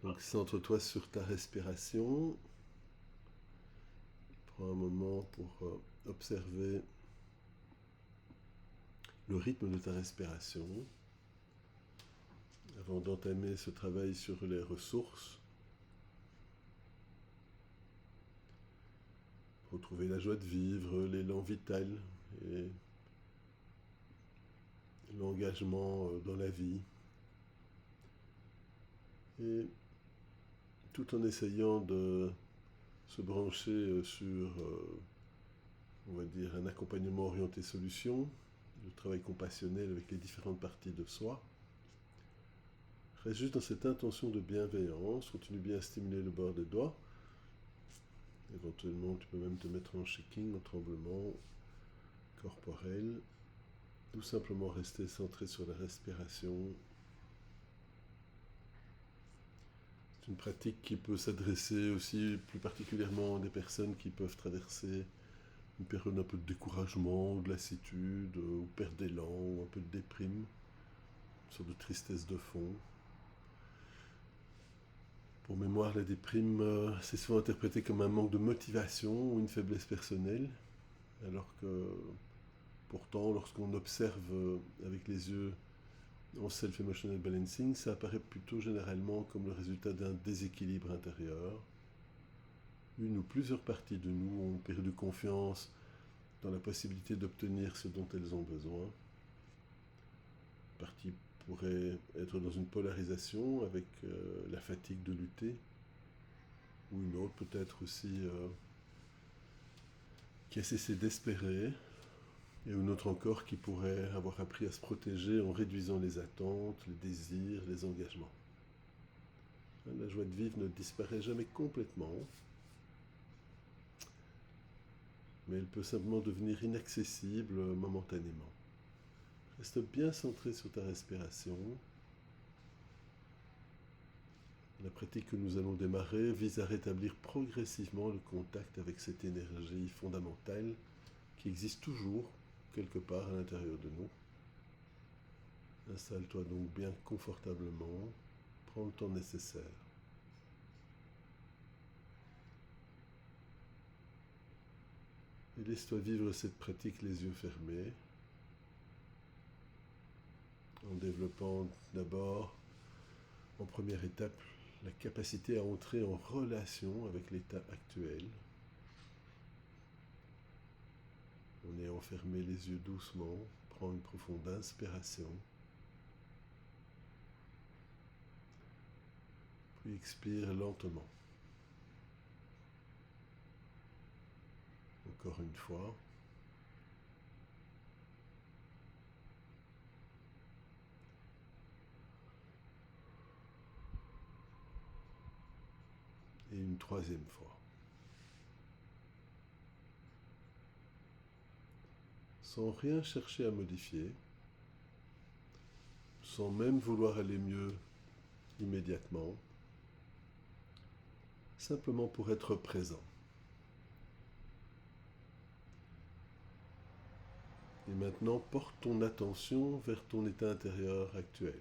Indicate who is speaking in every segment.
Speaker 1: Donc centre-toi sur ta respiration. Prends un moment pour observer le rythme de ta respiration avant d'entamer ce travail sur les ressources. Retrouver la joie de vivre, l'élan vital et l'engagement dans la vie. Et tout en essayant de se brancher sur, on va dire, un accompagnement orienté solution, le travail compassionnel avec les différentes parties de soi. Reste juste dans cette intention de bienveillance, continue bien à stimuler le bord des doigts. Éventuellement, tu peux même te mettre en shaking, en tremblement corporel. Tout simplement rester centré sur la respiration. C'est une pratique qui peut s'adresser aussi plus particulièrement à des personnes qui peuvent traverser une période un peu de découragement, de lassitude, ou perte d'élan, ou un peu de déprime, une sorte de tristesse de fond. Pour mémoire, la déprime, c'est souvent interprété comme un manque de motivation ou une faiblesse personnelle, alors que pourtant, lorsqu'on observe avec les yeux en self-emotional balancing, ça apparaît plutôt généralement comme le résultat d'un déséquilibre intérieur. Une ou plusieurs parties de nous ont perdu confiance dans la possibilité d'obtenir ce dont elles ont besoin. Une partie pourrait être dans une polarisation avec la fatigue de lutter, ou une autre peut-être aussi qui a cessé d'espérer, et une autre encore qui pourrait avoir appris à se protéger en réduisant les attentes, les désirs, les engagements. La joie de vivre ne disparaît jamais complètement, mais elle peut simplement devenir inaccessible momentanément. Reste bien centré sur ta respiration. La pratique que nous allons démarrer vise à rétablir progressivement le contact avec cette énergie fondamentale qui existe toujours quelque part à l'intérieur de nous. Installe-toi donc bien confortablement, prends le temps nécessaire. Et laisse-toi vivre cette pratique les yeux fermés, en développant d'abord, en première étape, la capacité à entrer en relation avec l'état actuel. En ayant fermé les yeux doucement, prends une profonde inspiration. Puis expire lentement. Encore une fois. Et une troisième fois. Sans rien chercher à modifier, sans même vouloir aller mieux immédiatement, simplement pour être présent. Et maintenant, porte ton attention vers ton état intérieur actuel.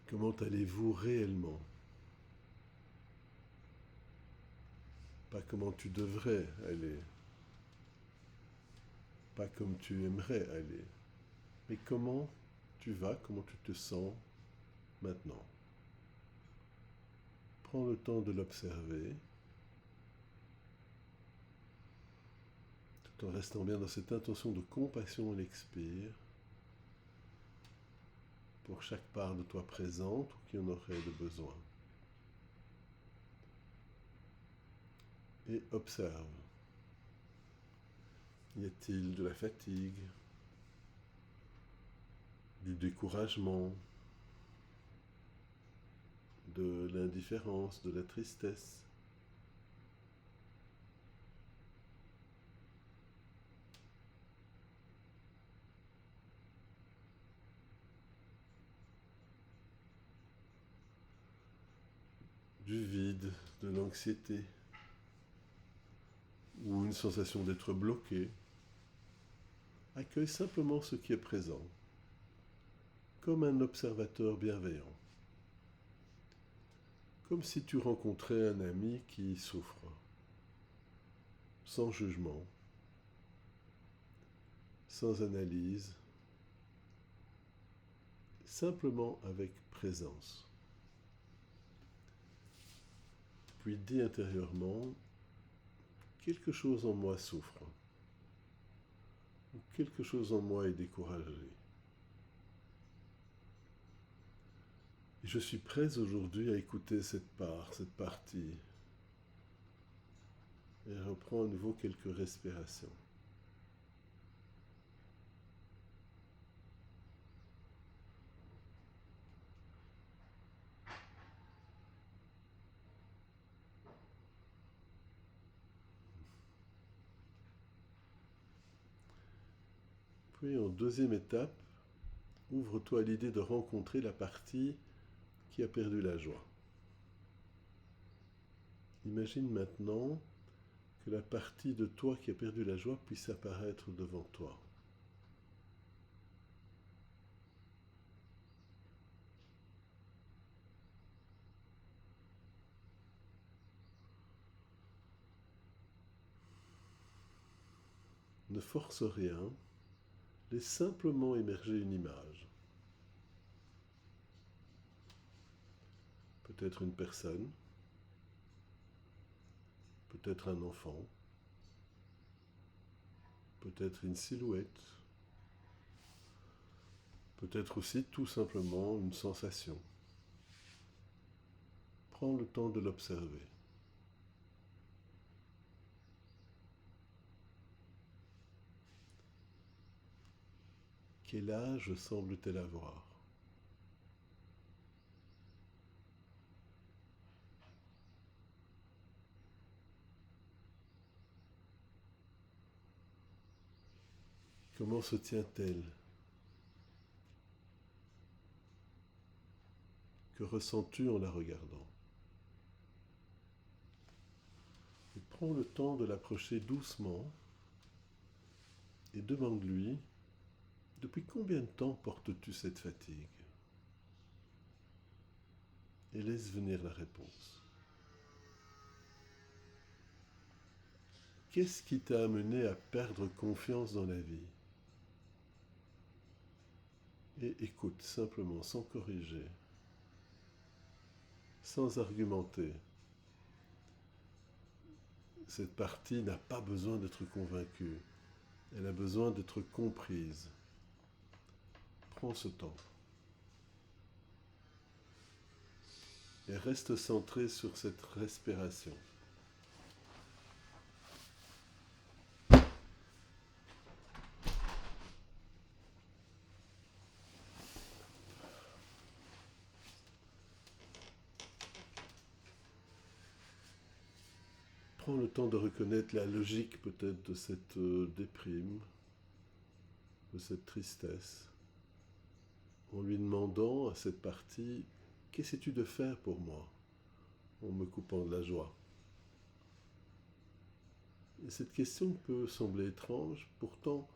Speaker 1: Comment allez-vous réellement? Pas comment tu devrais aller, pas comme tu aimerais aller, mais comment tu vas, comment tu te sens maintenant. Prends le temps de l'observer, tout en restant bien dans cette intention de compassion à l'expire, pour chaque part de toi présente ou qui en aurait de besoin. Et observe. Y a-t-il de la fatigue, du découragement, de l'indifférence, de la tristesse? du vide, de l'anxiété, ou une sensation d'être bloqué. Accueille simplement ce qui est présent, comme un observateur bienveillant, comme si tu rencontrais un ami qui souffre, sans jugement, sans analyse, simplement avec présence. Puis dis intérieurement, quelque chose en moi souffre, ou quelque chose en moi est découragé. Et je suis prêt aujourd'hui à écouter cette part, cette partie, et reprends à nouveau quelques respirations. Puis en deuxième étape, ouvre-toi à l'idée de rencontrer la partie qui a perdu la joie. Imagine maintenant que la partie de toi qui a perdu la joie puisse apparaître devant toi. Ne force rien, laisse simplement émerger une image. Peut-être une personne, peut-être un enfant, peut-être une silhouette, peut-être aussi tout simplement une sensation. Prends le temps de l'observer. Quel âge semble-t-elle avoir ? Comment se tient-elle ? Que ressens-tu en la regardant ? Et prends le temps de l'approcher doucement et demande-lui, depuis combien de temps portes-tu cette fatigue ? Et laisse venir la réponse. Qu'est-ce qui t'a amené à perdre confiance dans la vie ? Et écoute simplement, sans corriger, sans argumenter. Cette partie n'a pas besoin d'être convaincue. Elle a besoin d'être comprise. Prends ce temps. Et reste centré sur cette respiration. Prends le temps de reconnaître la logique peut-être de cette déprime, de cette tristesse, en lui demandant à cette partie, qu'essaies-tu de faire pour moi, en me coupant de la joie ? Et cette question peut sembler étrange, pourtant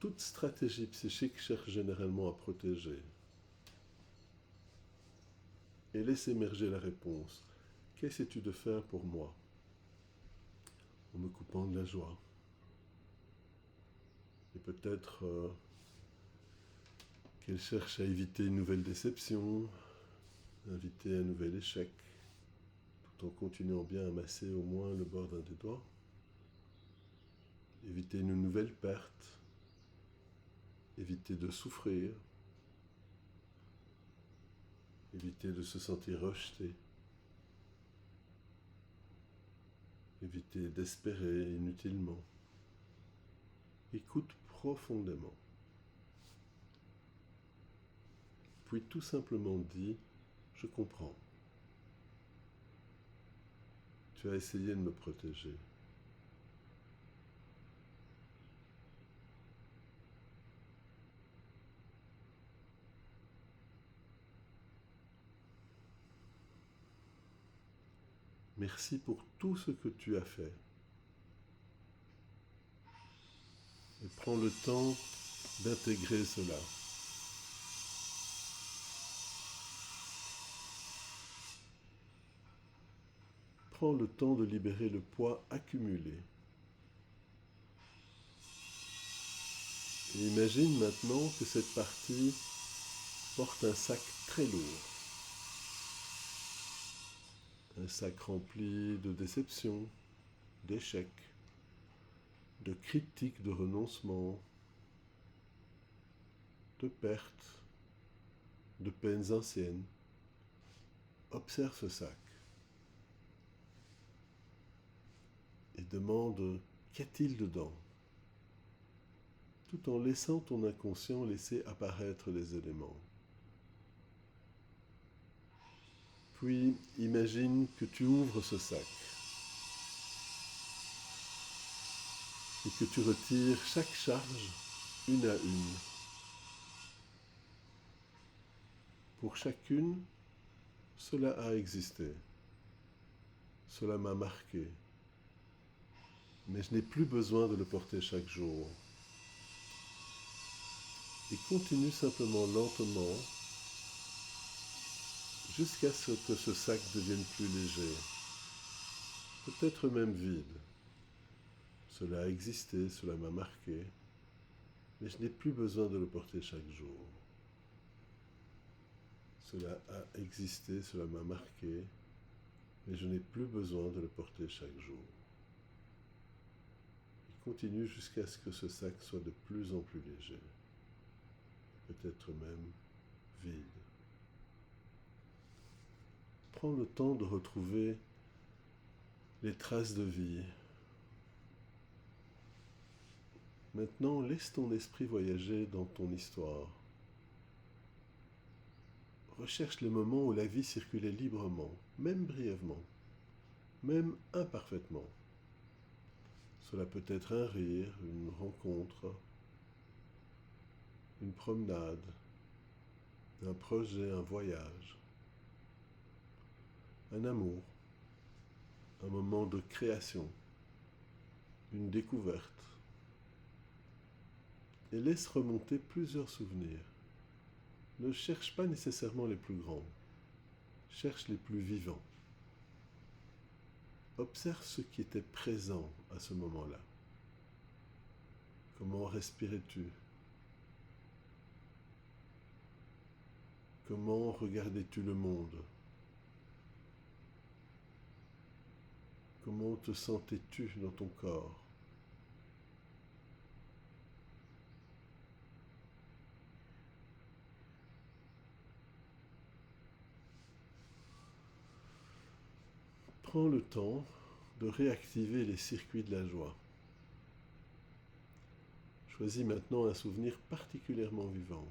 Speaker 1: toute stratégie psychique cherche généralement à protéger. Et laisse émerger la réponse. Qu'essaies-tu de faire pour moi, en me coupant de la joie ? Et peut-être qu'elle cherche à éviter une nouvelle déception, éviter un nouvel échec, tout en continuant bien à masser au moins le bord d'un des doigts. Éviter une nouvelle perte, éviter de souffrir, éviter de se sentir rejeté, éviter d'espérer inutilement. Écoute profondément. Puis tout simplement dis, je comprends. Tu as essayé de me protéger. Merci pour tout ce que tu as fait. Et prends le temps d'intégrer cela. Prends le temps de libérer le poids accumulé. Et imagine maintenant que cette partie porte un sac très lourd. Un sac rempli de déceptions, d'échecs, de critiques, de renoncements, de pertes, de peines anciennes. Observe ce sac et demande qu'y a-t-il dedans, tout en laissant ton inconscient laisser apparaître les éléments. Puis imagine que tu ouvres ce sac et que tu retires chaque charge une à une. Pour chacune, cela a existé. Cela m'a marqué. Mais je n'ai plus besoin de le porter chaque jour. Et continue simplement lentement jusqu'à ce que ce sac devienne plus léger, peut-être même vide. Cela a existé, cela m'a marqué, mais je n'ai plus besoin de le porter chaque jour. Cela a existé, cela m'a marqué, mais je n'ai plus besoin de le porter chaque jour. Il continue jusqu'à ce que ce sac soit de plus en plus léger, peut-être même vide. Prends le temps de retrouver les traces de vie. Maintenant, laisse ton esprit voyager dans ton histoire. Recherche les moments où la vie circulait librement, même brièvement, même imparfaitement. Cela peut être un rire, une rencontre, une promenade, un projet, un voyage, un amour, un moment de création, une découverte. Et laisse remonter plusieurs souvenirs. Ne cherche pas nécessairement les plus grands, cherche les plus vivants. Observe ce qui était présent à ce moment-là. Comment respirais-tu? Comment regardais-tu le monde? Comment te sentais-tu dans ton corps? Prends le temps de réactiver les circuits de la joie. Choisis maintenant un souvenir particulièrement vivant.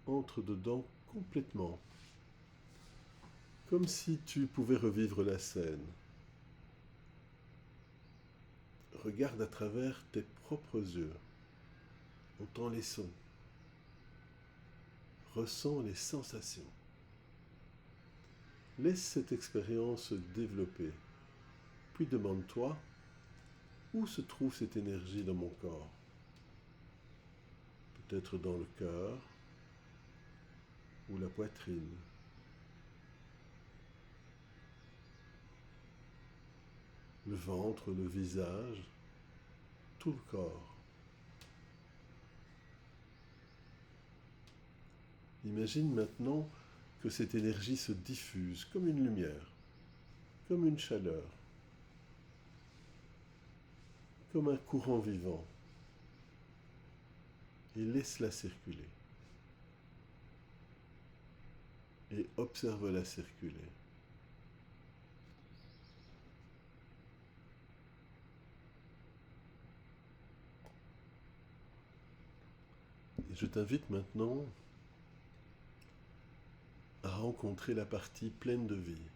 Speaker 1: Entre dedans complètement, comme si tu pouvais revivre la scène. Regarde à travers tes propres yeux. Entends les sons. Ressens les sensations. Laisse cette expérience se développer. Puis demande-toi, où se trouve cette énergie dans mon corps? Peut-être dans le cœur ou la poitrine. Le ventre, le visage, tout le corps. Imagine maintenant que cette énergie se diffuse comme une lumière, comme une chaleur, comme un courant vivant, et laisse-la circuler. Et observe-la circuler. Et je t'invite maintenant à rencontrer la partie pleine de vie.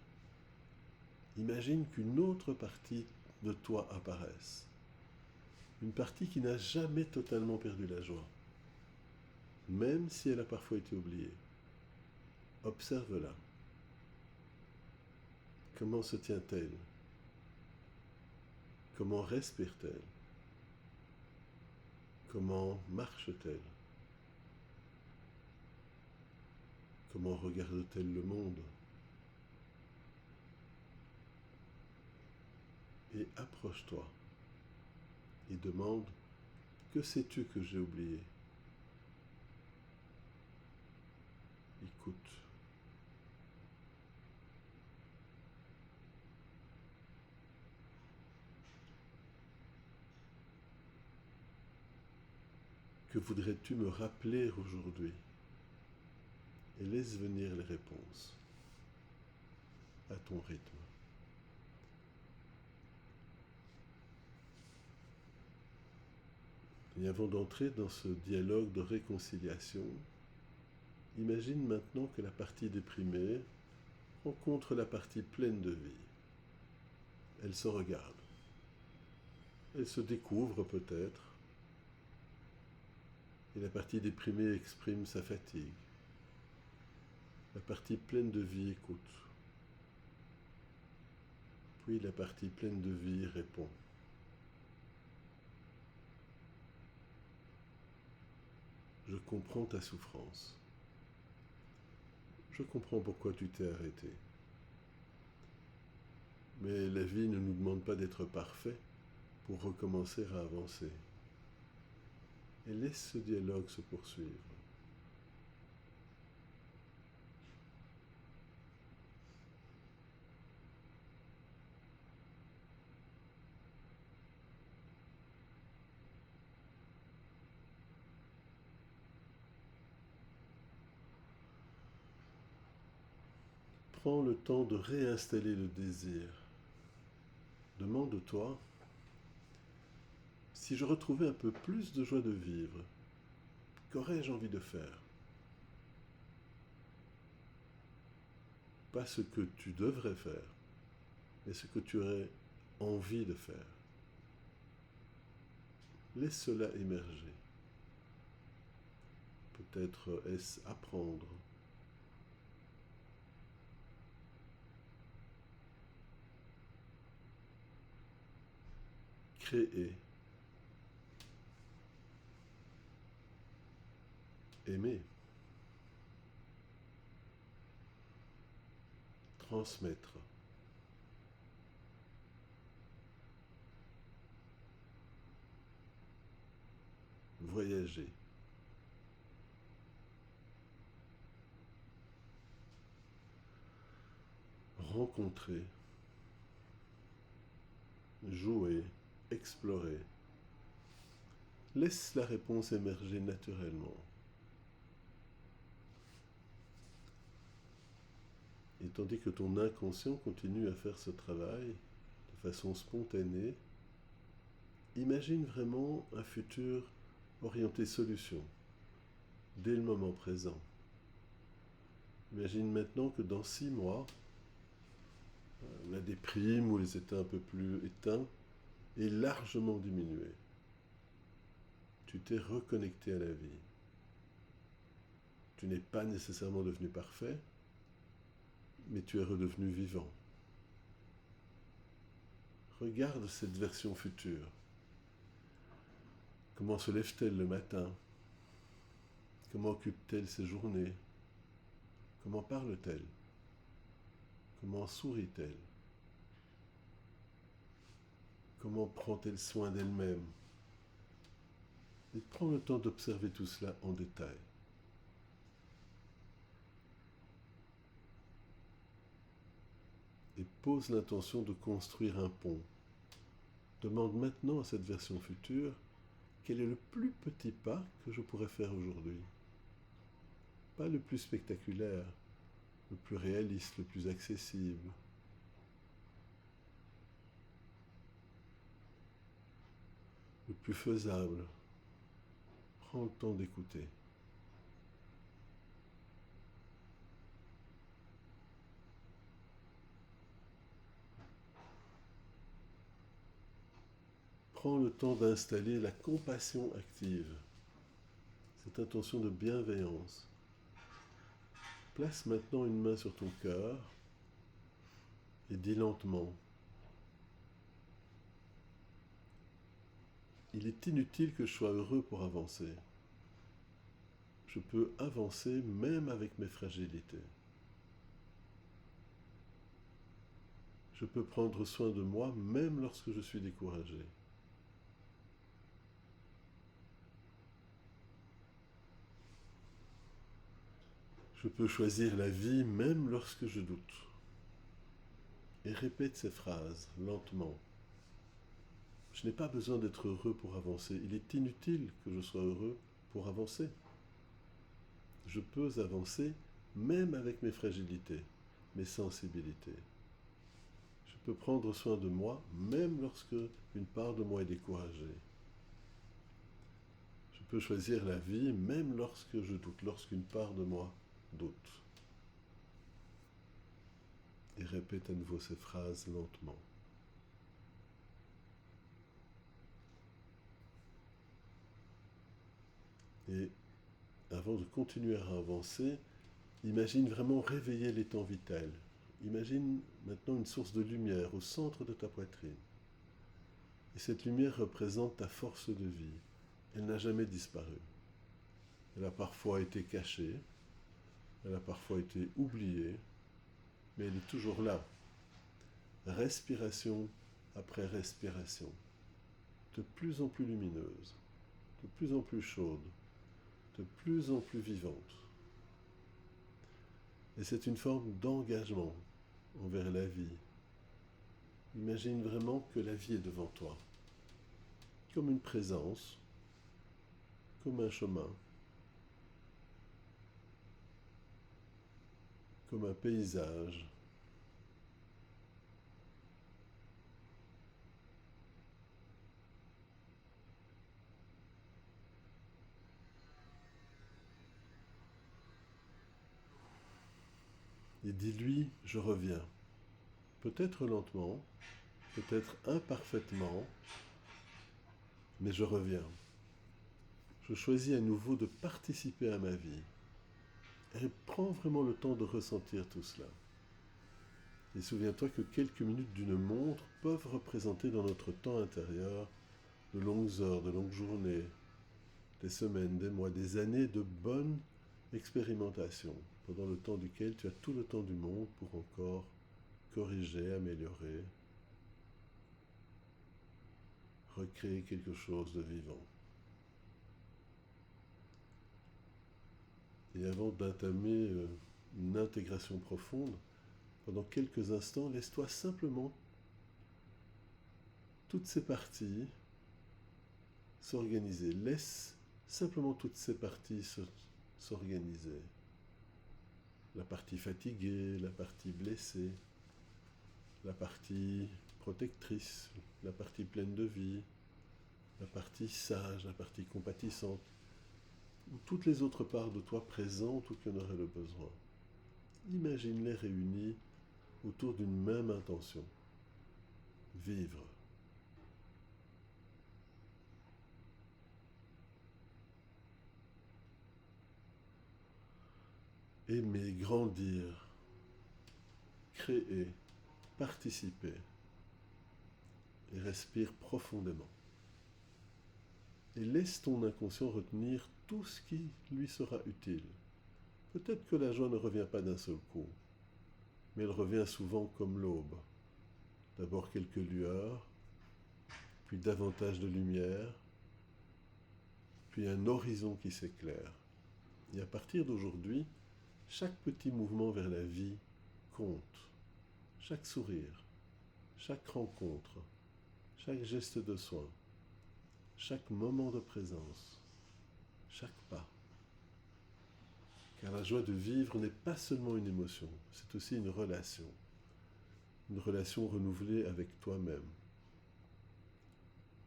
Speaker 1: Imagine qu'une autre partie de toi apparaisse. Une partie qui n'a jamais totalement perdu la joie. même si elle a parfois été oubliée. Observe-la. Comment se tient-elle? Comment respire-t-elle? Comment marche-t-elle? Comment regarde-t-elle le monde? Et approche-toi et demande: que sais-tu que j'ai oublié? Écoute. Que voudrais-tu me rappeler aujourd'hui? Et laisse venir les réponses à ton rythme. Et avant d'entrer dans ce dialogue de réconciliation, imagine maintenant que la partie déprimée rencontre la partie pleine de vie. Elle se regarde. Elle se découvre peut-être. Et la partie déprimée exprime sa fatigue. La partie pleine de vie écoute. Puis la partie pleine de vie répond. Je comprends ta souffrance. Je comprends pourquoi tu t'es arrêté. Mais la vie ne nous demande pas d'être parfait pour recommencer à avancer. Et laisse ce dialogue se poursuivre. Prends le temps de réinstaller le désir. Demande-toi: si je retrouvais un peu plus de joie de vivre, qu'aurais-je envie de faire? Pas ce que tu devrais faire, mais ce que tu aurais envie de faire. Laisse cela émerger. Peut-être est-ce apprendre, créer, aimer, transmettre, voyager, rencontrer, jouer, explorer. Laisse la réponse émerger naturellement. Et tandis que ton inconscient continue à faire ce travail de façon spontanée, imagine vraiment un futur orienté solution, dès le moment présent. Imagine maintenant que dans 6 mois, la déprime ou les états un peu plus éteints est largement diminué. Tu t'es reconnecté à la vie. Tu n'es pas nécessairement devenu parfait, mais tu es redevenu vivant. Regarde cette version future. Comment se lève-t-elle le matin? Comment occupe-t-elle ses journées? Comment parle-t-elle? Comment sourit-elle? Comment prend-elle soin d'elle-même? Et prends le temps d'observer tout cela en détail. Et pose l'intention de construire un pont. Demande maintenant à cette version future: quel est le plus petit pas que je pourrais faire aujourd'hui? Pas le plus spectaculaire, le plus réaliste, le plus accessible. Le plus faisable. Prends le temps d'écouter. Prends le temps d'installer la compassion active. cette intention de bienveillance. Place maintenant une main sur ton cœur et dis lentement: il est inutile que je sois heureux pour avancer. Je peux avancer même avec mes fragilités. Je peux prendre soin de moi même lorsque je suis découragé. Je peux choisir la vie même lorsque je doute. Et répète ces phrases lentement. Je n'ai pas besoin d'être heureux pour avancer. Il est inutile que je sois heureux pour avancer. Je peux avancer même avec mes fragilités, mes sensibilités. Je peux prendre soin de moi même lorsque une part de moi est découragée. Je peux choisir la vie même lorsque je doute, lorsqu'une part de moi doute. Et répète à nouveau ces phrases lentement. Et avant de continuer à avancer, imagine vraiment réveiller l'étang vital. Imagine maintenant une source de lumière au centre de ta poitrine. Et cette lumière représente ta force de vie. Elle n'a jamais disparu. Elle a parfois été cachée, elle a parfois été oubliée, mais elle est toujours là. Respiration après respiration. De plus en plus lumineuse, de plus en plus chaude, de plus en plus vivante. Et c'est une forme d'engagement envers la vie. Imagine vraiment que la vie est devant toi, comme une présence, comme un chemin, comme un paysage. Et dis-lui: je reviens. Peut-être lentement, peut-être imparfaitement, mais je reviens. Je choisis à nouveau de participer à ma vie. Et prends vraiment le temps de ressentir tout cela. Et souviens-toi que quelques minutes d'une montre peuvent représenter dans notre temps intérieur de longues heures, de longues journées, des semaines, des mois, des années de bonne expérimentation, pendant le temps duquel tu as tout le temps du monde pour encore corriger, améliorer, recréer quelque chose de vivant. Et avant d'entamer une intégration profonde, pendant quelques instants, laisse-toi simplement toutes ces parties s'organiser. Laisse simplement toutes ces parties s'organiser. La partie fatiguée, la partie blessée, la partie protectrice, la partie pleine de vie, la partie sage, la partie compatissante, ou toutes les autres parts de toi présentes ou qui en auraient le besoin. Imagine-les réunies autour d'une même intention: vivre. Aimer, grandir, créer, participer. Et respire profondément. Et laisse ton inconscient retenir tout ce qui lui sera utile. Peut-être que la joie ne revient pas d'un seul coup, mais elle revient souvent comme l'aube. D'abord quelques lueurs, puis davantage de lumière, puis un horizon qui s'éclaire. Et à partir d'aujourd'hui, chaque petit mouvement vers la vie compte. Chaque sourire, chaque rencontre, chaque geste de soin, chaque moment de présence, chaque pas. Car la joie de vivre n'est pas seulement une émotion, c'est aussi une relation renouvelée avec toi-même,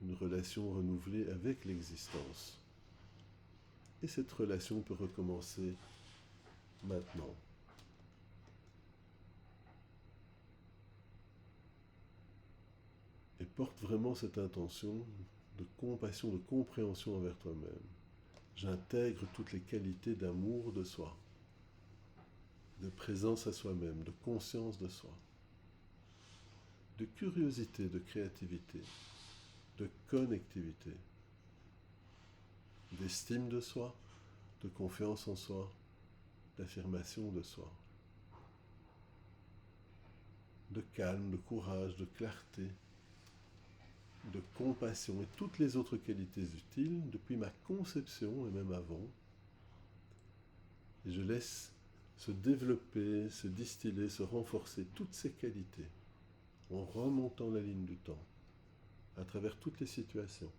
Speaker 1: une relation renouvelée avec l'existence. Et cette relation peut recommencer maintenant. Et porte vraiment cette intention de compassion, de compréhension envers toi-même. J'intègre toutes les qualités d'amour de soi, de présence à soi-même, de conscience de soi, de curiosité, de créativité, de connectivité, d'estime de soi, de confiance en soi, d'affirmation de soi, de calme, de courage, de clarté, de compassion et toutes les autres qualités utiles depuis ma conception et même avant. Et je laisse se développer, se distiller, se renforcer toutes ces qualités en remontant la ligne du temps à travers toutes les situations,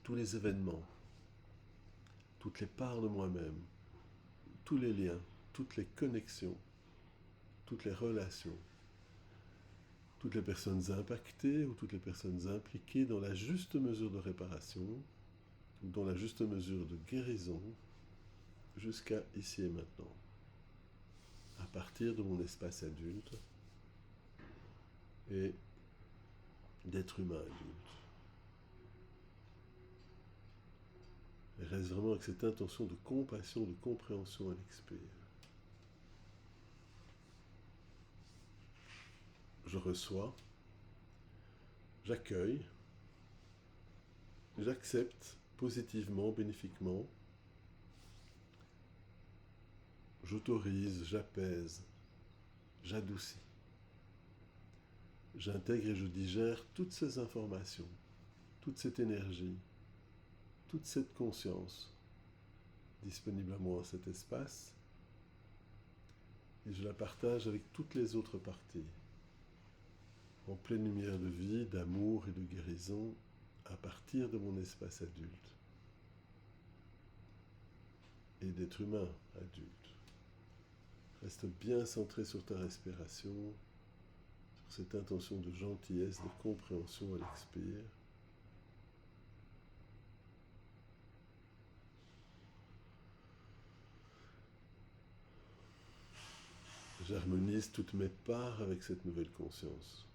Speaker 1: tous les événements, toutes les parts de moi-même, tous les liens, toutes les connexions, toutes les relations, toutes les personnes impactées ou toutes les personnes impliquées dans la juste mesure de réparation ou dans la juste mesure de guérison jusqu'à ici et maintenant, à partir de mon espace adulte et d'être humain adulte. Et reste vraiment avec cette intention de compassion, de compréhension à l'expire. Je reçois, j'accueille, j'accepte positivement, bénéfiquement, j'autorise, j'apaise, j'adoucis. J'intègre et je digère toutes ces informations, toute cette énergie, toute cette conscience disponible à moi en cet espace, et je la partage avec toutes les autres parties, en pleine lumière de vie, d'amour et de guérison, à partir de mon espace adulte et d'être humain adulte. Reste bien centré sur ta respiration, sur cette intention de gentillesse, de compréhension à l'expire. J'harmonise toutes mes parts avec cette nouvelle conscience.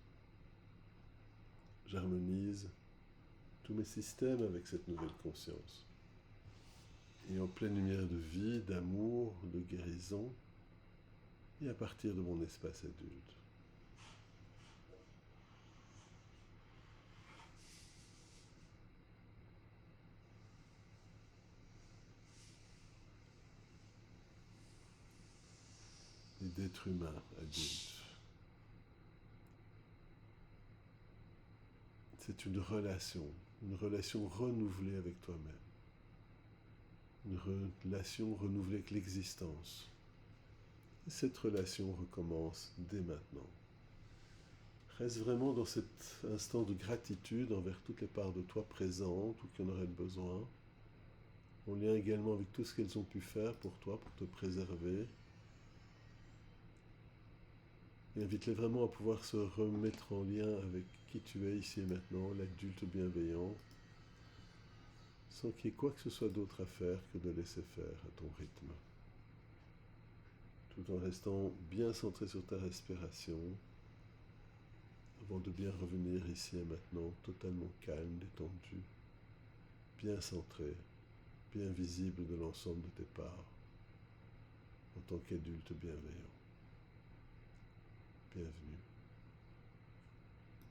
Speaker 1: J'harmonise tous mes systèmes avec cette nouvelle conscience. Et en pleine lumière de vie, d'amour, de guérison, et à partir de mon espace adulte. Et d'être humain adulte. C'est une relation renouvelée avec toi-même. Une relation renouvelée avec l'existence. Et cette relation recommence dès maintenant. Reste vraiment dans cet instant de gratitude envers toutes les parts de toi présentes ou qui en auraient besoin, en lien également avec tout ce qu'elles ont pu faire pour toi, pour te préserver. Et invite-les vraiment à pouvoir se remettre en lien avec qui tu es ici et maintenant, l'adulte bienveillant, sans qu'il y ait quoi que ce soit d'autre à faire que de laisser faire à ton rythme. Tout en restant bien centré sur ta respiration, avant de bien revenir ici et maintenant, totalement calme, détendu, bien centré, bien visible de l'ensemble de tes parts, en tant qu'adulte bienveillant. Bienvenue.